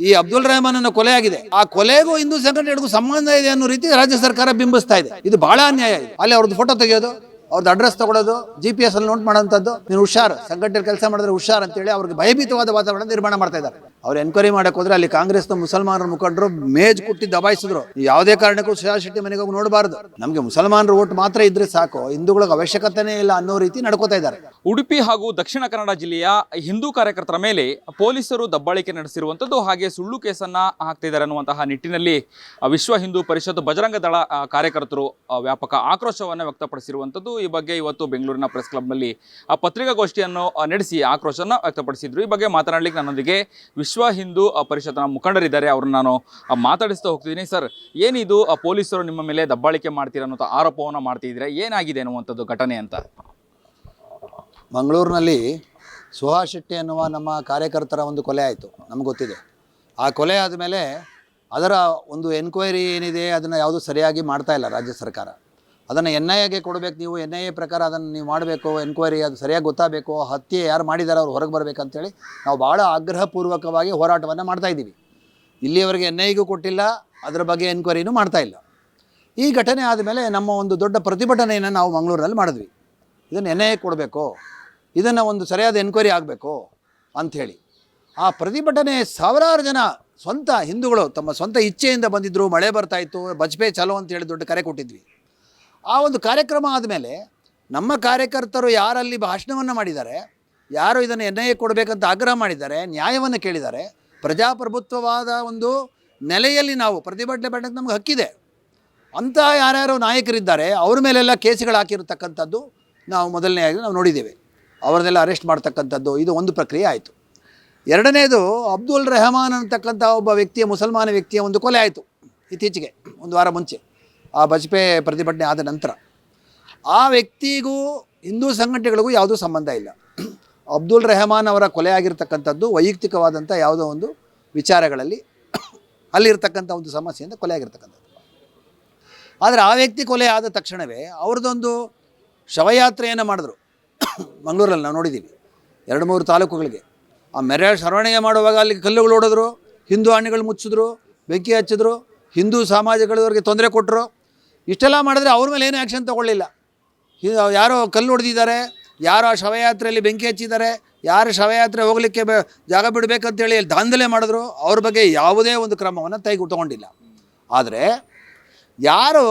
ಈ ಅಬ್ದುಲ್ ರೆಹಮಾನ್ ಕೊಲೆ ಆಗಿದೆ. ಆ ಕೊಲೆಗೂ ಹಿಂದೂ ಸಂಘಟನೆಗಳಿಗೂ ಸಂಬಂಧ ಇದೆ ಅನ್ನೋ ರೀತಿ ರಾಜ್ಯ ಸರ್ಕಾರ ಬಿಂಬಿಸ್ತಾ ಇದೆ. ಇದು ಬಹಳ ಅನ್ಯಾಯ. ಅಲ್ಲಿ ಅವ್ರದ್ದು ಫೋಟೋ ತೆಗೆಯೋದು, ಅವ್ರದ್ದು ಅಡ್ರೆಸ್ ತಗೊಳ್ಳೋದು, GPS ಅಲ್ಲಿ ನೋಟ್ ಮಾಡೋಂಥದ್ದು, ನೀನು ಹುಷಾರ್, ಸಂಘಟನೆ ಕೆಲಸ ಮಾಡಿದ್ರೆ ಹುಷಾರ್ ಅಂತೇಳಿ ಅವ್ರಿಗೆ ಭಯಭೀತವಾದ ವಾತಾವರಣ ನಿರ್ಮಾಣ ಮಾಡ್ತಾ ಇದ್ದಾರೆ. ಅವ್ರು ಎನ್ಕ್ವೈರಿ ಮಾಡಕ್ಕೆ ಹೋದ್ರೆ ಅಲ್ಲಿ ಕಾಂಗ್ರೆಸ್ನ ಮುಸಲ್ಮಾನರ ಮುಖಂಡರು ಮೇಜ್ ಕುಟ್ಟಿ ದಬಾಯಿಸಿದ್ರು. ಯಾವುದೇ ಕಾರಣಕ್ಕೂ ಸುಹಾಸ್ ಶೆಟ್ಟಿ ಮನೆಗೆ ಹೋಗಿ ನೋಡಬಾರ್ದು, ನಮಗೆ ಮುಸಲ್ಮಾನರ ಓಟ್ ಮಾತ್ರ ಇದ್ರೆ ಸಾಕು, ಹಿಂದೂಗಳಿಗೆ ಅವಶ್ಯಕತೆನೇ ಇಲ್ಲ ಅನ್ನೋ ರೀತಿ ನಡ್ಕೋತಾ ಇದ್ದಾರೆ. ಉಡುಪಿ ಹಾಗೂ ದಕ್ಷಿಣ ಕನ್ನಡ ಜಿಲ್ಲೆಯ ಹಿಂದೂ ಕಾರ್ಯಕರ್ತರ ಮೇಲೆ ಪೊಲೀಸರು ದಬ್ಬಾಳಿಕೆ ನಡೆಸಿರುವಂಥದ್ದು, ಹಾಗೆ ಸುಳ್ಳು ಕೇಸನ್ನ ಹಾಕ್ತಿದ್ದಾರೆ ಅನ್ನುವಂತಹ ನಿಟ್ಟಿನಲ್ಲಿ ವಿಶ್ವ ಹಿಂದೂ ಪರಿಷತ್ ಬಜರಂಗ ದಳ ಕಾರ್ಯಕರ್ತರು ವ್ಯಾಪಕ ಆಕ್ರೋಶವನ್ನು ವ್ಯಕ್ತಪಡಿಸಿರುವಂಥದ್ದು. ಈ ಬಗ್ಗೆ ಇವತ್ತು ಬೆಂಗಳೂರಿನ ಪ್ರೆಸ್ ಕ್ಲಬ್ನಲ್ಲಿ ಪತ್ರಿಕಾಗೋಷ್ಠಿಯನ್ನು ನಡೆಸಿ ಆಕ್ರೋಶವನ್ನು ವ್ಯಕ್ತಪಡಿಸಿದ್ರು. ಈ ಬಗ್ಗೆ ಮಾತನಾಡಲಿಕ್ಕೆ ನನ್ನೊಂದಿಗೆ ವಿಶ್ವ ಹಿಂದೂ ಪರಿಷತ್ನ ಮುಖಂಡರಿದ್ದಾರೆ, ಅವ್ರನ್ನ ನಾನು ಮಾತಾಡಿಸ್ತಾ ಹೋಗ್ತಿದ್ದೀನಿ. ಸರ್, ಏನಿದು ಪೊಲೀಸರು ನಿಮ್ಮ ಮೇಲೆ ದಬ್ಬಾಳಿಕೆ ಮಾಡ್ತೀರ ಅನ್ನೋ ಆರೋಪವನ್ನು ಮಾಡ್ತಿದ್ರೆ ಏನಾಗಿದೆ ಅನ್ನುವಂಥದ್ದು ಘಟನೆ ಅಂತ? ಮಂಗಳೂರಿನಲ್ಲಿ ಸುಹಾಸ್ ಶೆಟ್ಟಿ ಅನ್ನುವ ನಮ್ಮ ಕಾರ್ಯಕರ್ತರ ಒಂದು ಕೊಲೆ ಆಯಿತು, ನಮ್ಗೆ ಗೊತ್ತಿದೆ. ಆ ಕೊಲೆ ಆದಮೇಲೆ ಅದರ ಒಂದು ಎನ್ಕ್ವೈರಿ ಏನಿದೆ ಅದನ್ನು ಯಾವುದೂ ಸರಿಯಾಗಿ ಮಾಡ್ತಾ ಇಲ್ಲ ರಾಜ್ಯ ಸರ್ಕಾರ. ಅದನ್ನು NIAಗೆ ಕೊಡಬೇಕು, ನೀವು NIA ಪ್ರಕಾರ ಅದನ್ನು ನೀವು ಮಾಡಬೇಕು, ಎನ್ಕ್ವೈರಿ ಅದು ಸರಿಯಾಗಿ ಗೊತ್ತಾಗಬೇಕು, ಹತ್ಯೆ ಯಾರು ಮಾಡಿದ್ದಾರೆ ಅವ್ರು ಹೊರಗೆ ಬರಬೇಕಂತೇಳಿ ನಾವು ಭಾಳ ಆಗ್ರಹಪೂರ್ವಕವಾಗಿ ಹೋರಾಟವನ್ನು ಮಾಡ್ತಾಯಿದ್ದೀವಿ. ಇಲ್ಲಿಯವರೆಗೆ NIAಗೂ ಕೊಟ್ಟಿಲ್ಲ, ಅದರ ಬಗ್ಗೆ ಎನ್ಕ್ವೈರಿನೂ ಮಾಡ್ತಾಯಿಲ್ಲ. ಈ ಘಟನೆ ಆದಮೇಲೆ ನಮ್ಮ ಒಂದು ದೊಡ್ಡ ಪ್ರತಿಭಟನೆಯನ್ನು ನಾವು ಮಂಗಳೂರಿನಲ್ಲಿ ಮಾಡಿದ್ವಿ. ಇದನ್ನು NIA ಕೊಡಬೇಕು, ಇದನ್ನು ಒಂದು ಸರಿಯಾದ ಎನ್ಕ್ವೈರಿ ಆಗಬೇಕು ಅಂಥೇಳಿ. ಆ ಪ್ರತಿಭಟನೆ ಸಾವಿರಾರು ಜನ ಸ್ವಂತ ಹಿಂದೂಗಳು ತಮ್ಮ ಸ್ವಂತ ಇಚ್ಛೆಯಿಂದ ಬಂದಿದ್ದರು. ಮಳೆ ಬರ್ತಾಯಿತ್ತು, ಬಜ್ಪೆ ಚಲೋ ಅಂತೇಳಿ ದೊಡ್ಡ ಕರೆ ಕೊಟ್ಟಿದ್ವಿ. ಆ ಒಂದು ಕಾರ್ಯಕ್ರಮ ಆದಮೇಲೆ ನಮ್ಮ ಕಾರ್ಯಕರ್ತರು ಯಾರಲ್ಲಿ ಭಾಷಣವನ್ನು ಮಾಡಿದ್ದಾರೆ, ಯಾರು ಇದನ್ನು NIA ಕೊಡಬೇಕಂತ ಆಗ್ರಹ ಮಾಡಿದ್ದಾರೆ, ನ್ಯಾಯವನ್ನು ಕೇಳಿದ್ದಾರೆ, ಪ್ರಜಾಪ್ರಭುತ್ವವಾದ ಒಂದು ನೆಲೆಯಲ್ಲಿ ನಾವು ಪ್ರತಿಭಟನೆ ಮಾಡೋಕ್ಕೆ ನಮ್ಗೆ ಹಕ್ಕಿದೆ ಅಂತ ಯಾರ್ಯಾರು ನಾಯಕರಿದ್ದಾರೆ ಅವ್ರ ಮೇಲೆಲ್ಲ ಕೇಸುಗಳು ಹಾಕಿರತಕ್ಕಂಥದ್ದು ನಾವು ಮೊದಲನೆಯಾಗಿ ನಾವು ನೋಡಿದ್ದೇವೆ. ಅವ್ರನ್ನೆಲ್ಲ ಅರೆಸ್ಟ್ ಮಾಡ್ತಕ್ಕಂಥದ್ದು ಇದು ಒಂದು ಪ್ರಕ್ರಿಯೆ ಆಯಿತು. ಎರಡನೇದು ಅಬ್ದುಲ್ ರೆಹಮಾನ್ ಅಂತಕ್ಕಂಥ ಒಬ್ಬ ವ್ಯಕ್ತಿಯ, ಮುಸಲ್ಮಾನ ವ್ಯಕ್ತಿಯ ಒಂದು ಕೊಲೆ ಆಯಿತು ಇತ್ತೀಚೆಗೆ, ಒಂದು ವಾರ ಮುಂಚೆ, ಆ ಬಜ್ಪೆ ಪ್ರತಿಭಟನೆ ಆದ ನಂತರ. ಆ ವ್ಯಕ್ತಿಗೂ ಹಿಂದೂ ಸಂಘಟನೆಗಳಿಗೂ ಯಾವುದೂ ಸಂಬಂಧ ಇಲ್ಲ. ಅಬ್ದುಲ್ ರೆಹಮಾನ್ ಅವರ ಕೊಲೆ ಆಗಿರ್ತಕ್ಕಂಥದ್ದು ವೈಯಕ್ತಿಕವಾದಂಥ ಯಾವುದೋ ಒಂದು ವಿಚಾರಗಳಲ್ಲಿ ಅಲ್ಲಿರ್ತಕ್ಕಂಥ ಒಂದು ಸಮಸ್ಯೆಯಿಂದ ಕೊಲೆ ಆಗಿರ್ತಕ್ಕಂಥದ್ದು. ಆದರೆ ಆ ವ್ಯಕ್ತಿ ಕೊಲೆ ಆದ ತಕ್ಷಣವೇ ಅವ್ರದ್ದೊಂದು ಶವಯಾತ್ರೆಯನ್ನು ಮಾಡಿದ್ರು ಮಂಗಳೂರಲ್ಲಿ, ನಾವು ನೋಡಿದ್ದೀವಿ 2-3 ತಾಲೂಕುಗಳಿಗೆ. ಆ ಮೆರವಣಿಗೆ ಮಾಡುವಾಗ ಅಲ್ಲಿ ಕಲ್ಲುಗಳು ಹೊಡೆದ್ರು, ಹಿಂದೂ ಹಣ್ಣುಗಳು ಮುಚ್ಚಿದ್ರು, ಬೆಂಕಿ ಹಚ್ಚಿದ್ರು, ಹಿಂದೂ ಸಮಾಜಗಳವರಿಗೆ ತೊಂದರೆ ಕೊಟ್ಟರು. ಇಷ್ಟೆಲ್ಲ ಮಾಡಿದ್ರೆ ಅವ್ರ ಮೇಲೆ ಏನೂ ಆ್ಯಕ್ಷನ್ ತೊಗೊಳ್ಳಿಲ್ಲ. ಯಾರೋ ಕಲ್ಲು ಹೊಡೆದಿದ್ದಾರೆ, ಯಾರೋ ಆ ಶವಯಾತ್ರೆಯಲ್ಲಿ ಬೆಂಕಿ ಹಚ್ಚಿದ್ದಾರೆ, ಯಾರು ಶವಯಾತ್ರೆ ಹೋಗಲಿಕ್ಕೆ ಜಾಗ ಬಿಡಬೇಕಂತೇಳಿ ದಾಂಧಲೆ ಮಾಡಿದ್ರು, ಅವ್ರ ಬಗ್ಗೆ ಯಾವುದೇ ಒಂದು ಕ್ರಮವನ್ನು ತೊಗೊಂಡಿಲ್ಲ. ಆದರೆ ಯಾರು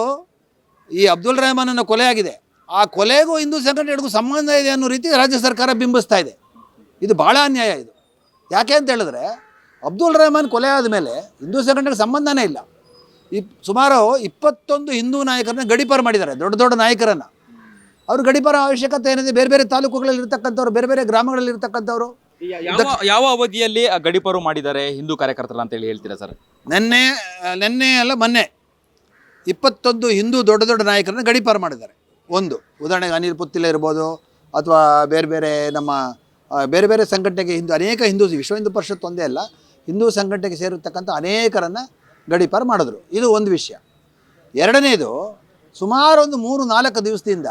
ಈ ಅಬ್ದುಲ್ ರೆಹಮಾನ್ ಕೊಲೆ ಆಗಿದೆ, ಆ ಕೊಲೆಗೂ ಹಿಂದೂ ಸಂಘಟನೆಗಳಿಗೂ ಸಂಬಂಧ ಇದೆ ಅನ್ನೋ ರೀತಿ ರಾಜ್ಯ ಸರ್ಕಾರ ಬಿಂಬಿಸ್ತಾ ಇದೆ. ಇದು ಭಾಳ ಅನ್ಯಾಯ. ಇದು ಯಾಕೆ ಅಂತ ಹೇಳಿದ್ರೆ, ಅಬ್ದುಲ್ ರೆಹಮಾನ್ ಕೊಲೆ ಆದಮೇಲೆ ಹಿಂದೂ ಸಂಘಟನೆಗೆ ಸಂಬಂಧನೇ ಇಲ್ಲ. ಸುಮಾರು 21 ಹಿಂದೂ ನಾಯಕರನ್ನ ಗಡೀಪಾರು ಮಾಡಿದ್ದಾರೆ, ದೊಡ್ಡ ದೊಡ್ಡ ನಾಯಕರನ್ನು. ಅವರು ಗಡೀಪಾರ ಅವಶ್ಯಕತೆ ಏನಿದೆ, ಬೇರೆ ಬೇರೆ ತಾಲೂಕುಗಳಲ್ಲಿ ಇರ್ತಕ್ಕಂಥವ್ರು, ಬೇರೆ ಬೇರೆ ಗ್ರಾಮಗಳಲ್ಲಿ ಇರ್ತಕ್ಕಂಥವ್ರು. ಯಾವ ಅವಧಿಯಲ್ಲಿ ಗಡೀಪಾರು ಮಾಡಿದ್ದಾರೆ ಹಿಂದೂ ಕಾರ್ಯಕರ್ತರು ಅಂತೇಳಿ ಹೇಳ್ತೀರಾ ಸರ್? ನೆನ್ನೆ ಅಲ್ಲ ಮೊನ್ನೆ 21 ಹಿಂದೂ ದೊಡ್ಡ ದೊಡ್ಡ ನಾಯಕರನ್ನ ಗಡೀಪಾರು ಮಾಡಿದ್ದಾರೆ. ಒಂದು ಉದಾಹರಣೆಗೆ ಅನಿಲ್ ಪುತ್ತಿಲ ಇರ್ಬೋದು, ಅಥವಾ ಬೇರೆ ಬೇರೆ ನಮ್ಮ ಬೇರೆ ಬೇರೆ ಸಂಘಟನೆಗೆ ಅನೇಕ ಹಿಂದೂ, ವಿಶ್ವ ಹಿಂದೂ ಪರಿಷತ್ ಒಂದೇ ಅಲ್ಲ, ಹಿಂದೂ ಸಂಘಟನೆಗೆ ಸೇರಿರ್ತಕ್ಕಂಥ ಅನೇಕರನ್ನು ಗಡೀಪಾರು ಮಾಡಿದ್ರು. ಇದು ಒಂದು ವಿಷಯ. ಎರಡನೇದು, ಸುಮಾರು ಒಂದು 3-4 ದಿವಸದಿಂದ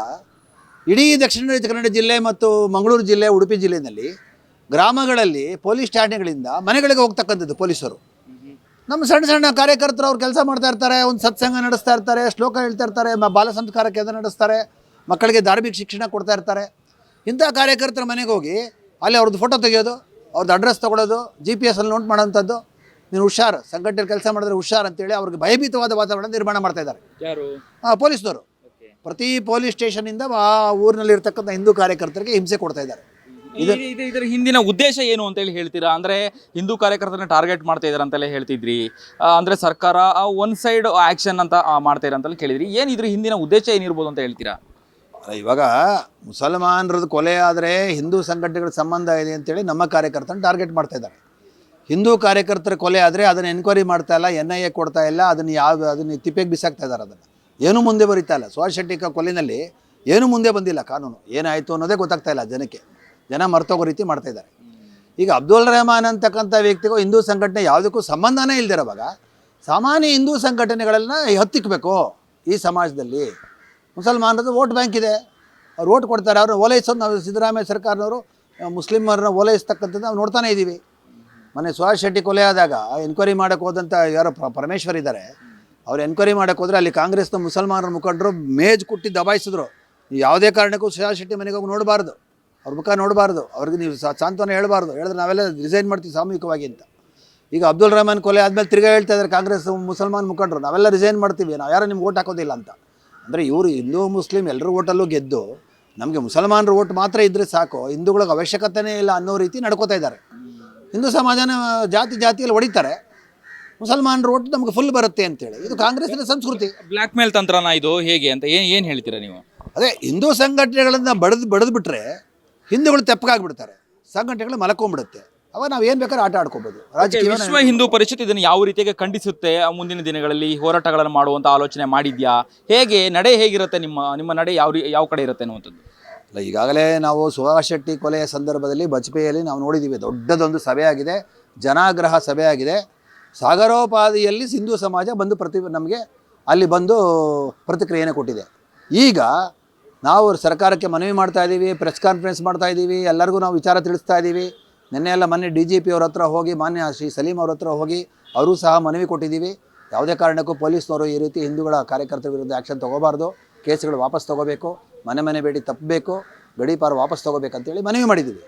ಇಡೀ ದಕ್ಷಿಣ ಕನ್ನಡ ಜಿಲ್ಲೆ ಮತ್ತು ಮಂಗಳೂರು ಜಿಲ್ಲೆ, ಉಡುಪಿ ಜಿಲ್ಲೆಯಲ್ಲಿ ಗ್ರಾಮಗಳಲ್ಲಿ ಪೊಲೀಸ್ ಠಾಣೆಗಳಿಂದ ಮನೆಗಳಿಗೆ ಹೋಗ್ತಕ್ಕಂಥದ್ದು ಪೊಲೀಸರು. ನಮ್ಮ ಸಣ್ಣ ಸಣ್ಣ ಕಾರ್ಯಕರ್ತರು ಅವ್ರು ಕೆಲಸ ಮಾಡ್ತಾ ಇರ್ತಾರೆ, ಒಂದು ಸತ್ಸಂಗ ನಡೆಸ್ತಾ ಇರ್ತಾರೆ, ಶ್ಲೋಕ ಹೇಳ್ತಾ ಇರ್ತಾರೆ, ಬಾಲ ಸಂಸ್ಕಾರ ಕೇಂದ್ರ ನಡೆಸ್ತಾರೆ, ಮಕ್ಕಳಿಗೆ ಧಾರ್ಮಿಕ ಶಿಕ್ಷಣ ಕೊಡ್ತಾ ಇರ್ತಾರೆ. ಇಂಥ ಕಾರ್ಯಕರ್ತರ ಮನೆಗೆ ಹೋಗಿ ಅಲ್ಲಿ ಅವ್ರದ್ದು ಫೋಟೋ ತೆಗೆಯೋದು, ಅವ್ರದ್ದು ಅಡ್ರೆಸ್ ತೊಗೊಳ್ಳೋದು, GPS ಅಲ್ಲಿ ನೋಟ್ ಮಾಡೋಂಥದ್ದು, ನೀನು ಹುಷಾರ್, ಸಂಘಟನೆ ಕೆಲಸ ಮಾಡಿದ್ರೆ ಹುಷಾರ್ ಅಂತೇಳಿ ಅವ್ರಿಗೆ ಭಯಭೀತವಾದ ವಾತಾವರಣ ನಿರ್ಮಾಣ ಮಾಡ್ತಾ ಇದ್ದಾರೆ. ಯಾರು? ಪೊಲೀಸ್ನವರು. ಪ್ರತಿ ಪೊಲೀಸ್ ಸ್ಟೇಷನಿಂದ ಆ ಊರಿನಲ್ಲಿ ಇರ್ತಕ್ಕಂಥ ಹಿಂದೂ ಕಾರ್ಯಕರ್ತರಿಗೆ ಹಿಂಸೆ ಕೊಡ್ತಾ ಇದ್ದಾರೆ. ಇದರ ಹಿಂದಿನ ಉದ್ದೇಶ ಏನು ಅಂತೇಳಿ ಹೇಳ್ತೀರಾ? ಅಂದರೆ ಹಿಂದೂ ಕಾರ್ಯಕರ್ತರನ್ನ ಟಾರ್ಗೆಟ್ ಮಾಡ್ತಾ ಇದ್ದಾರೆ ಅಂತೆಲ್ಲ ಹೇಳ್ತಿದ್ರಿ, ಅಂದರೆ ಸರ್ಕಾರ ಒನ್ ಸೈಡ್ ಆ್ಯಕ್ಷನ್ ಅಂತ ಮಾಡ್ತಾ ಇದ್ದಾರೆ ಅಂತಲೇ ಕೇಳಿದ್ರಿ. ಏನು ಇದ್ರ ಹಿಂದಿನ ಉದ್ದೇಶ ಏನಿರ್ಬೋದು ಅಂತ ಹೇಳ್ತೀರಾ? ಇವಾಗ ಮುಸಲ್ಮಾನರದ್ದು ಕೊಲೆ ಆದರೆ ಹಿಂದೂ ಸಂಘಟನೆಗಳ ಸಂಬಂಧ ಇದೆ ಅಂತೇಳಿ ನಮ್ಮ ಕಾರ್ಯಕರ್ತರನ್ನ ಟಾರ್ಗೆಟ್ ಮಾಡ್ತಾ ಇದ್ದಾರೆ. ಹಿಂದೂ ಕಾರ್ಯಕರ್ತರ ಕೊಲೆ ಆದರೆ ಅದನ್ನು ಎನ್ಕ್ವೈರಿ ಮಾಡ್ತಾ ಇಲ್ಲ, NIA ಕೊಡ್ತಾ ಇಲ್ಲ, ಅದನ್ನು ತಿಪ್ಪೆಗೆ ಬಿಸಾಕ್ತಾ ಇದ್ದಾರೆ. ಅದನ್ನು ಏನೂ ಮುಂದೆ ಬರೀತಾ ಇಲ್ಲ. ಸುಹಾಸ್ ಶೆಟ್ಟಿ ಕೊಲೆಯಲ್ಲಿ ಏನೂ ಮುಂದೆ ಬಂದಿಲ್ಲ, ಕಾನೂನು ಏನಾಯಿತು ಅನ್ನೋದೇ ಗೊತ್ತಾಗ್ತಾ ಇಲ್ಲ ಜನಕ್ಕೆ. ಜನ ಮರ್ತೋಗೋ ರೀತಿ ಮಾಡ್ತಾಯಿದ್ದಾರೆ. ಈಗ ಅಬ್ದುಲ್ ರೆಹಮಾನ್ ಅಂತಕ್ಕಂಥ ವ್ಯಕ್ತಿಗೂ ಹಿಂದೂ ಸಂಘಟನೆ ಯಾವುದಕ್ಕೂ ಸಂಬಂಧನೇ ಇಲ್ದಿರೋವಾಗ ಸಾಮಾನ್ಯ ಹಿಂದೂ ಸಂಘಟನೆಗಳನ್ನ ಹತ್ತಿಕ್ಕಬೇಕು. ಈ ಸಮಾಜದಲ್ಲಿ ಮುಸಲ್ಮಾನರದ್ದು ವೋಟ್ ಬ್ಯಾಂಕ್ ಇದೆ, ಅವ್ರು ಓಟ್ ಕೊಡ್ತಾರೆ, ಅವ್ರನ್ನ ಓಲೈಸೋದು ನಾವು ಸಿದ್ದರಾಮಯ್ಯ ಸರ್ಕಾರದವರು ಮುಸ್ಲಿಮರನ್ನ ಓಲೈಸ್ತಕ್ಕಂಥದ್ದು ನಾವು ನೋಡ್ತಾನೇ ಇದ್ದೀವಿ. ಮೊನ್ನೆ ಸುಹಾಸ್ ಶೆಟ್ಟಿ ಕೊಲೆ ಆದಾಗ ಎನ್ಕ್ವೈರಿ ಮಾಡೋಕ್ಕೆ ಹೋದಂಥ ಯಾರೋ ಪರಮೇಶ್ವರ್ ಇದ್ದಾರೆ, ಅವ್ರು ಎನ್ಕ್ವೈರಿ ಮಾಡೋಕ್ಕೆ ಹೋದರೆ ಅಲ್ಲಿ ಕಾಂಗ್ರೆಸ್ನ ಮುಸಲ್ಮಾನರ ಮುಖಂಡರು ಮೇಜ್ ಕುಟ್ಟಿ ದಬಾಯಿಸಿದ್ರು. ಯಾವುದೇ ಕಾರಣಕ್ಕೂ ಸುಹಾಸ್ ಶೆಟ್ಟಿ ಮನೆಗೆ ಹೋಗಿ ನೋಡಬಾರ್ದು, ಅವ್ರ ಮುಖ ನೋಡಬಾರ್ದು, ಅವ್ರಿಗೆ ನೀವು ಸಾಂತ್ವನ ಹೇಳ್ಬಾರ್ದು, ಹೇಳಿದ್ರೆ ನಾವೆಲ್ಲ ರಿಸೈನ್ ಮಾಡ್ತೀವಿ ಸಾಮೂಹಿಕವಾಗಿ ಅಂತ. ಈಗ ಅಬ್ದುಲ್ ರೆಹಮಾನ್ ಕೊಲೆ ಆದಮೇಲೆ ತಿರ್ಗಾ ಹೇಳ್ತಾ ಇದ್ದಾರೆ ಕಾಂಗ್ರೆಸ್ ಮುಸಲ್ಮಾನ್ ಮುಖಂಡರು, ನಾವೆಲ್ಲ ರಿಸೈನ್ ಮಾಡ್ತೀವಿ, ನಾವು ಯಾರು ನಿಮ್ಗೆ ಓಟ್ ಹಾಕೋದಿಲ್ಲ ಅಂತ. ಅಂದರೆ ಇವರು ಹಿಂದೂ ಮುಸ್ಲಿಂ ಎಲ್ಲರ ಓಟಲ್ಲೂ ಗೆದ್ದು ನಮಗೆ ಮುಸಲ್ಮಾನರ ಓಟ್ ಮಾತ್ರ ಇದ್ದರೆ ಸಾಕು, ಹಿಂದೂಗಳಿಗೆ ಅವಶ್ಯಕತೆನೇ ಇಲ್ಲ ಅನ್ನೋ ರೀತಿ ನಡ್ಕೋತಾ ಇದ್ದಾರೆ. ಹಿಂದೂ ಸಮಾಜನ ಜಾತಿಯಲ್ಲಿ ಹೊಡಿತಾರೆ, ಮುಸಲ್ಮಾನರ ಓಟ್ ನಮಗೆ ಫುಲ್ ಬರುತ್ತೆ ಅಂತೇಳಿ. ಇದು ಕಾಂಗ್ರೆಸ್ಸಿನ ಸಂಸ್ಕೃತಿ. ಬ್ಲ್ಯಾಕ್ ಮೇಲ್ ತಂತ್ರನ ಇದು ಹೇಗೆ ಅಂತ ಏನು ಹೇಳ್ತೀರಾ ನೀವು? ಅದೇ ಹಿಂದೂ ಸಂಘಟನೆಗಳನ್ನು ಬಡದು ಬಿಟ್ಟರೆ ಹಿಂದೂಗಳು ತೆಪ್ಪಗಾಗ್ಬಿಡ್ತಾರೆ, ಸಂಘಟನೆಗಳು ಮಲಕೊಂಡ್ಬಿಡುತ್ತೆ, ಅವಾಗ ನಾವು ಏನು ಬೇಕಾದ್ರೂ ಆಟ ಆಡ್ಕೋಬೋದು. ರಾಜಕೀಯ ವಿಶ್ವ ಹಿಂದೂ ಪರಿಷತ್ ಇದನ್ನು ಯಾವ ರೀತಿಯಾಗಿ ಖಂಡಿಸುತ್ತೆ? ಮುಂದಿನ ದಿನಗಳಲ್ಲಿ ಹೋರಾಟಗಳನ್ನು ಮಾಡುವಂಥ ಆಲೋಚನೆ ಮಾಡಿದ್ಯಾ? ಹೇಗೆ ನಡೆ ಹೇಗಿರುತ್ತೆ? ನಿಮ್ಮ ನಡೆ ಯಾವ ಕಡೆ ಇರುತ್ತೆ ಅನ್ನುವಂಥದ್ದು? ಅಲ್ಲ, ಈಗಾಗಲೇ ನಾವು ಸುಹಾಸ್ ಶೆಟ್ಟಿ ಕೊಲೆಯ ಸಂದರ್ಭದಲ್ಲಿ ಬಜ್ಪೆಯಲ್ಲಿ ನಾವು ನೋಡಿದ್ದೀವಿ, ದೊಡ್ಡದೊಂದು ಸಭೆಯಾಗಿದೆ, ಜನಾಗ್ರಹ ಸಭೆಯಾಗಿದೆ. ಸಾಗರೋಪಾದಿಯಲ್ಲಿ ಹಿಂದೂ ಸಮಾಜ ಬಂದು ನಮಗೆ ಅಲ್ಲಿ ಬಂದು ಪ್ರತಿಕ್ರಿಯೆಯನ್ನು ಕೊಟ್ಟಿದೆ. ಈಗ ನಾವು ಸರ್ಕಾರಕ್ಕೆ ಮನವಿ ಮಾಡ್ತಾ ಇದ್ದೀವಿ, ಪ್ರೆಸ್ ಕಾನ್ಫರೆನ್ಸ್ ಮಾಡ್ತಾ ಇದ್ದೀವಿ, ಎಲ್ಲರಿಗೂ ನಾವು ವಿಚಾರ ತಿಳಿಸ್ತಾ ಇದ್ದೀವಿ. ಮೊನ್ನೆ DGP ಅವ್ರ ಹತ್ರ ಹೋಗಿ, ಮಾನ್ಯ ಶ್ರೀ ಸಲೀಂ ಅವ್ರ ಹತ್ರ ಹೋಗಿ ಅವರೂ ಸಹ ಮನವಿ ಕೊಟ್ಟಿದ್ದೀವಿ. ಯಾವುದೇ ಕಾರಣಕ್ಕೂ ಪೊಲೀಸ್ನವರು ಈ ರೀತಿ ಹಿಂದೂಗಳ ಕಾರ್ಯಕರ್ತರ ವಿರುದ್ಧ ಆ್ಯಕ್ಷನ್ ತೊಗೋಬಾರ್ದು, ಕೇಸ್ಗಳು ವಾಪಸ್ ತೊಗೋಬೇಕು, ಮನೆ ಭೇಟಿ ತಪ್ಪಬೇಕು, ಗಡೀಪಾರು ವಾಪಸ್ ತೊಗೋಬೇಕಂತೇಳಿ ಮನವಿ ಮಾಡಿದ್ದೀವಿ.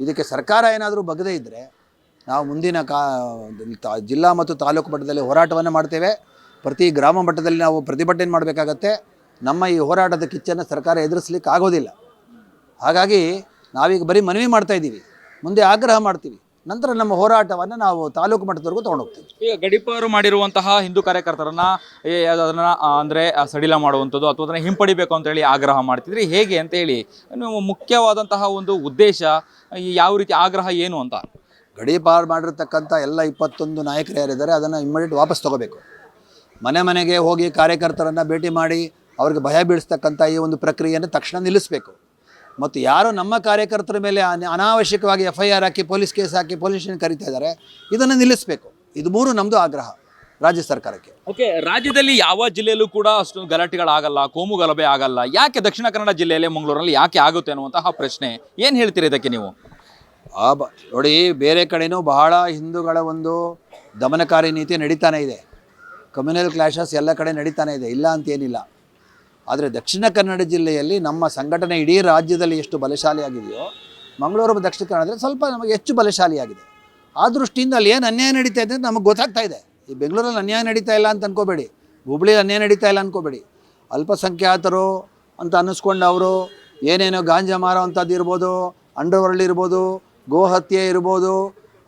ಇದಕ್ಕೆ ಸರ್ಕಾರ ಏನಾದರೂ ಬಗ್ಗದೇ ಇದ್ದರೆ ನಾವು ಮುಂದಿನ ಜಿಲ್ಲಾ ಮತ್ತು ತಾಲೂಕು ಮಟ್ಟದಲ್ಲಿ ಹೋರಾಟವನ್ನು ಮಾಡ್ತೇವೆ. ಪ್ರತಿ ಗ್ರಾಮ ಮಟ್ಟದಲ್ಲಿ ನಾವು ಪ್ರತಿಭಟನೆ ಮಾಡಬೇಕಾಗತ್ತೆ. ನಮ್ಮ ಈ ಹೋರಾಟದ ಕಿಚ್ಚನ್ನು ಸರ್ಕಾರ ಎದುರಿಸಲಿಕ್ಕೆ ಆಗೋದಿಲ್ಲ. ಹಾಗಾಗಿ ನಾವೀಗ ಬರೀ ಮನವಿ ಮಾಡ್ತಾಯಿದ್ದೀವಿ, ಮುಂದೆ ಆಗ್ರಹ ಮಾಡ್ತೀವಿ, ನಂತರ ನಮ್ಮ ಹೋರಾಟವನ್ನು ನಾವು ತಾಲೂಕು ಮಟ್ಟದವರೆಗೂ ತೊಗೊಂಡೋಗ್ತೀವಿ. ಈಗ ಗಡೀಪಾರು ಮಾಡಿರುವಂತಹ ಹಿಂದೂ ಕಾರ್ಯಕರ್ತರನ್ನ ಅದನ್ನು ಅಂದರೆ ಸಡಿಲ ಮಾಡುವಂಥದ್ದು ಅಥವಾ ಅದನ್ನು ಹಿಂಪಡಿಬೇಕು ಅಂತೇಳಿ ಆಗ್ರಹ ಮಾಡ್ತಿದ್ರಿ, ಹೇಗೆ ಅಂತ ಹೇಳಿ ನೀವು ಮುಖ್ಯವಾದಂತಹ ಒಂದು ಉದ್ದೇಶ, ಯಾವ ರೀತಿ ಆಗ್ರಹ ಏನು ಅಂತ? ಗಡೀಪಾರು ಮಾಡಿರ್ತಕ್ಕಂಥ ಎಲ್ಲ 21 ನಾಯಕರು ಯಾರಿದ್ದಾರೆ ಅದನ್ನು ಇಮ್ಮಿಡಿಯೇಟ್ ವಾಪಸ್ ತೊಗೋಬೇಕು. ಮನೆಗೆ ಹೋಗಿ ಕಾರ್ಯಕರ್ತರನ್ನು ಭೇಟಿ ಮಾಡಿ ಅವ್ರಿಗೆ ಭಯ ಬೀಳಿಸ್ತಕ್ಕಂಥ ಈ ಒಂದು ಪ್ರಕ್ರಿಯೆಯನ್ನು ತಕ್ಷಣ ನಿಲ್ಲಿಸಬೇಕು. ಮತ್ತು ಯಾರು ನಮ್ಮ ಕಾರ್ಯಕರ್ತರ ಮೇಲೆ ಅನಾವಶ್ಯಕವಾಗಿ FIR ಹಾಕಿ ಪೊಲೀಸ್ ಕೇಸ್ ಹಾಕಿ ಪೊಲೀಸ್ ಸ್ಟೇಷನ್ ಕರೀತಾ ಇದ್ದಾರೆ, ಇದನ್ನು ನಿಲ್ಲಿಸಬೇಕು. ಇದು 3 ನಮ್ಮದು ಆಗ್ರಹ ರಾಜ್ಯ ಸರ್ಕಾರಕ್ಕೆ. ಓಕೆ, ರಾಜ್ಯದಲ್ಲಿ ಯಾವ ಜಿಲ್ಲೆಯಲ್ಲೂ ಕೂಡ ಅಷ್ಟು ಗಲಾಟೆಗಳಾಗಲ್ಲ, ಕೋಮು ಗಲಭೆ ಆಗಲ್ಲ, ಯಾಕೆ ದಕ್ಷಿಣ ಕನ್ನಡ ಜಿಲ್ಲೆಯಲ್ಲಿ ಮಂಗಳೂರಲ್ಲಿ ಯಾಕೆ ಆಗುತ್ತೆ ಅನ್ನುವಂತಹ ಪ್ರಶ್ನೆ, ಏನು ಹೇಳ್ತೀರಿ ಇದಕ್ಕೆ ನೀವು? ನೋಡಿ, ಬೇರೆ ಕಡೆನೂ ಬಹಳ ಹಿಂದೂಗಳ ಒಂದು ದಮನಕಾರಿ ನೀತಿ ನಡೀತಾನೆ ಇದೆ, ಕಮ್ಯುನಲ್ ಕ್ಲಾಶಸ್ ಎಲ್ಲ ಕಡೆ ನಡೀತಾನೆ ಇದೆ, ಇಲ್ಲ ಅಂತೇನಿಲ್ಲ. ಆದರೆ ದಕ್ಷಿಣ ಕನ್ನಡ ಜಿಲ್ಲೆಯಲ್ಲಿ ನಮ್ಮ ಸಂಘಟನೆ ಇಡೀ ರಾಜ್ಯದಲ್ಲಿ ಎಷ್ಟು ಬಲಶಾಲಿಯಾಗಿದೆಯೋ, ಮಂಗಳೂರು ದಕ್ಷಿಣ ಕನ್ನಡದಲ್ಲಿ ಸ್ವಲ್ಪ ನಮಗೆ ಹೆಚ್ಚು ಬಲಶಾಲಿಯಾಗಿದೆ. ಆ ದೃಷ್ಟಿಯಿಂದ ಅಲ್ಲಿ ಏನು ಅನ್ಯಾಯ ನಡೀತಾ ಇದೆ ಅಂತ ನಮಗೆ ಗೊತ್ತಾಗ್ತಾ ಇದೆ. ಈ ಬೆಂಗಳೂರಲ್ಲಿ ಅನ್ಯಾಯ ನಡೀತಾ ಇಲ್ಲ ಅಂತ ಅನ್ಕೋಬೇಡಿ, ಹುಬ್ಳಿಯಲ್ಲಿ ಅನ್ಯಾಯ ನಡೀತಾ ಇಲ್ಲ ಅನ್ಕೋಬೇಡಿ. ಅಲ್ಪಸಂಖ್ಯಾತರು ಅಂತ ಅನ್ನಿಸ್ಕೊಂಡು ಅವರು ಏನೇನೋ ಗಾಂಜಾ ಮಾರೋ ಅಂಥದ್ದು ಇರ್ಬೋದು, ಅಂಡರ್ವರ್ಲ್ಡ್ ಇರ್ಬೋದು, ಗೋಹತ್ಯೆ ಇರ್ಬೋದು,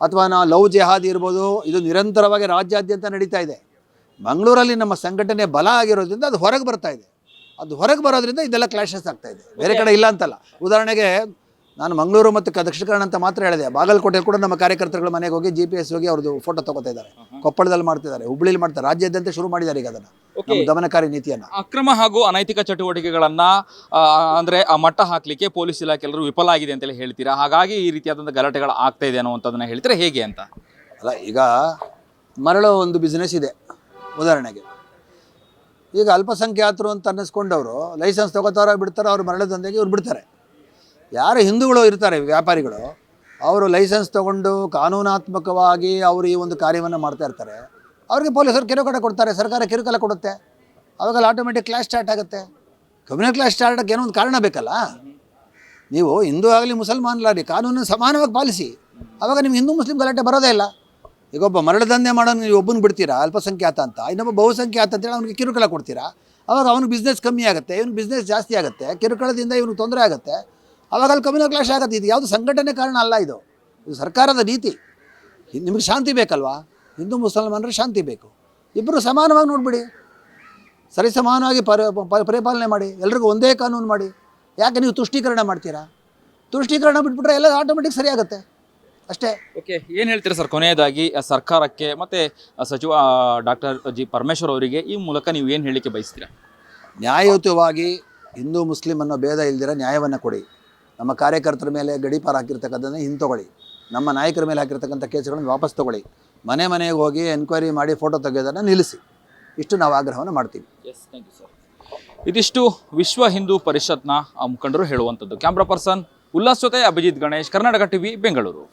ಅಥವಾ ಲವ್ ಜೆಹಾದ್ ಇರ್ಬೋದು, ಇದು ನಿರಂತರವಾಗಿ ರಾಜ್ಯಾದ್ಯಂತ ನಡೀತಾ ಇದೆ. ಮಂಗಳೂರಲ್ಲಿ ನಮ್ಮ ಸಂಘಟನೆ ಬಲ ಆಗಿರೋದ್ರಿಂದ ಅದು ಹೊರಗೆ ಬರ್ತಾ ಇದೆ. ಅದು ಹೊರಗೆ ಬರೋದ್ರಿಂದ ಇದೆಲ್ಲ ಕ್ಲಾಶಸ್ ಆಗ್ತಾ ಇದೆ, ಬೇರೆ ಕಡೆ ಇಲ್ಲ ಅಂತಲ್ಲ. ಉದಾಹರಣೆಗೆ ನಾನು ಮಂಗಳೂರು ಮತ್ತು ದಕ್ಷಿಣ ಕನ್ನಡ ಅಂತ ಮಾತ್ರ ಹೇಳಿದೆ, ಬಾಗಲಕೋಟೆಯಲ್ಲಿ ಕೂಡ ನಮ್ಮ ಕಾರ್ಯಕರ್ತರುಗಳ ಮನೆಗೆ ಹೋಗಿ GPS ಹೋಗಿ ಅವ್ರದ್ದು ಫೋಟೋ ತಗೋತಾ ಇದ್ದಾರೆ, ಕೊಪ್ಪಳದಲ್ಲಿ ಮಾಡ್ತಿದ್ದಾರೆ, ಹುಬ್ಳಿಲಿ ಮಾಡ್ತಾರೆ, ರಾಜ್ಯಾದ್ಯಂತ ಶುರು ಮಾಡಿದ್ದಾರೆ ಈಗ ಅದನ್ನು, ನಮ್ಮ ದಮನಕಾರಿ ನೀತಿಯನ್ನು. ಅಕ್ರಮ ಹಾಗೂ ಅನೈತಿಕ ಚಟುವಟಿಕೆಗಳನ್ನ ಅಂದ್ರೆ ಮಟ್ಟ ಹಾಕ್ಲಿಕ್ಕೆ ಪೊಲೀಸ್ ಇಲಾಖೆ ಎಲ್ಲರೂ ವಿಫಲ ಆಗಿದೆ ಅಂತೇಳಿ ಹೇಳ್ತೀರಾ, ಹಾಗಾಗಿ ಈ ರೀತಿಯಾದಂಥ ಗಲಾಟೆಗಳು ಆಗ್ತಾ ಇದೆ ಅನ್ನುವಂಥದ್ದನ್ನ ಹೇಳ್ತೀರಾ, ಹೇಗೆ ಅಂತ? ಅಲ್ಲ, ಈಗ ಮರಳು ಒಂದು ಬಿಸ್ನೆಸ್ ಇದೆ. ಉದಾಹರಣೆಗೆ ಈಗ ಅಲ್ಪಸಂಖ್ಯಾತರು ಅಂತ ಅನ್ನಿಸ್ಕೊಂಡವರು ಲೈಸೆನ್ಸ್ ತೊಗೋತಾರೋ ಬಿಡ್ತಾರೋ, ಅವ್ರು ಮರಳು ದಂಧೆಗೆ ಇವ್ರು ಬಿಡ್ತಾರೆ. ಯಾರು ಹಿಂದೂಗಳು ಇರ್ತಾರೆ ವ್ಯಾಪಾರಿಗಳು, ಅವರು ಲೈಸೆನ್ಸ್ ತೊಗೊಂಡು ಕಾನೂನಾತ್ಮಕವಾಗಿ ಅವರು ಈ ಒಂದು ಕಾರ್ಯವನ್ನು ಮಾಡ್ತಾ ಇರ್ತಾರೆ, ಅವ್ರಿಗೆ ಪೊಲೀಸರು ಕಿರುಕುಳ ಕೊಡ್ತಾರೆ, ಸರ್ಕಾರ ಕಿರುಕುಳ ಕೊಡುತ್ತೆ, ಅವಾಗೆಲ್ಲ ಆಟೋಮೆಟಿಕ್ ಕ್ಲಾಶ್ ಸ್ಟಾರ್ಟ್ ಆಗುತ್ತೆ. ಕಮ್ಯುನಲ್ ಕ್ಲಾಶ್ ಸ್ಟಾರ್ಟ್ ಆಗೋಕ್ಕೆ ಏನೋ ಒಂದು ಕಾರಣ ಬೇಕಲ್ಲ. ನೀವು ಹಿಂದೂ ಆಗಲಿ ಮುಸಲ್ಮಾನ್ಲಾಗಲಿ ಕಾನೂನನ್ನು ಸಮಾನವಾಗಿ ಪಾಲಿಸಿ, ಆವಾಗ ನಿಮ್ಗೆ ಹಿಂದೂ ಮುಸ್ಲಿಂ ಗಲಾಟೆ ಬರೋದೇ ಇಲ್ಲ. ಈಗ ಒಬ್ಬ ಮರಳು ದಂಧೆ ಮಾಡೋನು ನೀವು ಒಬ್ಬನ ಬಿಡ್ತೀರಾ ಅಲ್ಪಸಂಖ್ಯಾತ ಅಂತ, ಇನ್ನೊಬ್ಬ ಬಹುಸಂಖ್ಯಾತ ಅಂತೇಳಿ ಅವ್ನಿಗೆ ಕಿರುಕುಳ ಕೊಡ್ತೀರಾ, ಆವಾಗ ಅವ್ನಿಗೆ ಬಿಸ್ನೆಸ್ ಕಮ್ಮಿ ಆಗುತ್ತೆ, ಇವ್ನಿಗೆ ಬಿಸ್ನೆಸ್ ಜಾಸ್ತಿ ಆಗುತ್ತೆ, ಕಿರುಕುಳದಿಂದ ಇವ್ನಿಗೆ ತೊಂದರೆ ಆಗುತ್ತೆ, ಆವಾಗ ಅಲ್ಲಿ ಕಮ್ಯುನಲ್ ಕ್ಲಾಶ್ ಆಗುತ್ತೆ. ಇದು ಯಾವುದು ಸಂಘಟನೆ ಕಾರಣ ಅಲ್ಲ, ಇದು ಸರ್ಕಾರದ ನೀತಿ. ನಿಮಗೆ ಶಾಂತಿ ಬೇಕಲ್ವಾ, ಹಿಂದೂ ಮುಸಲ್ಮಾನರು ಶಾಂತಿ ಬೇಕು, ಇಬ್ಬರು ಸಮಾನವಾಗಿ ನೋಡಿಬಿಡಿ, ಸರಿ ಸಮಾನವಾಗಿ ಪರಿಪಾಲನೆ ಮಾಡಿ, ಎಲ್ರಿಗೂ ಒಂದೇ ಕಾನೂನು ಮಾಡಿ. ಯಾಕೆ ನೀವು ತುಷ್ಟೀಕರಣ ಮಾಡ್ತೀರಾ? ತುಷ್ಟೀಕರಣ ಬಿಟ್ಬಿಟ್ರೆ ಎಲ್ಲ ಆಟೋಮೆಟಿಕ್ ಸರಿ ಆಗುತ್ತೆ ಅಷ್ಟೇ. ಓಕೆ, ಏನು ಹೇಳ್ತೀರಾ ಸರ್ ಕೊನೆಯದಾಗಿ ಸರ್ಕಾರಕ್ಕೆ ಮತ್ತು ಸಚಿವ ಡಾಕ್ಟರ್ G. ಪರಮೇಶ್ವರ್ ಅವರಿಗೆ ಈ ಮೂಲಕ ನೀವು ಏನು ಹೇಳಲಿಕ್ಕೆ ಬಯಸ್ತೀರಾ? ನ್ಯಾಯಯುತವಾಗಿ ಹಿಂದೂ ಮುಸ್ಲಿಂ ಅನ್ನೋ ಭೇದ ಇಲ್ದಿರ ನ್ಯಾಯವನ್ನು ಕೊಡಿ. ನಮ್ಮ ಕಾರ್ಯಕರ್ತರ ಮೇಲೆ ಗಡೀಪಾರು ಹಾಕಿರ್ತಕ್ಕಂಥದ್ದನ್ನು ಹಿಂತೊಗೊಳ್ಳಿ, ನಮ್ಮ ನಾಯಕರ ಮೇಲೆ ಹಾಕಿರ್ತಕ್ಕಂಥ ಕೇಸ್ಗಳನ್ನು ವಾಪಸ್ ತೊಗೊಳ್ಳಿ, ಮನೆಗೆ ಹೋಗಿ ಎನ್ಕ್ವೈರಿ ಮಾಡಿ ಫೋಟೋ ತೆಗೆಯೋದನ್ನು ನಿಲ್ಲಿಸಿ. ಇಷ್ಟು ನಾವು ಆಗ್ರಹವನ್ನು ಮಾಡ್ತೀವಿ. Yes, thank you sir. ಇದಿಷ್ಟು ವಿಶ್ವ ಹಿಂದೂ ಪರಿಷತ್ನ ಮುಖಂಡರು ಹೇಳುವಂಥದ್ದು. ಕ್ಯಾಮ್ರಾ ಪರ್ಸನ್ ಉಲ್ಲಾಸ್ ಜೊತೆ ಅಭಿಜಿತ್ ಗಣೇಶ್, ಕರ್ನಾಟಕ ಟಿವಿ, ಬೆಂಗಳೂರು.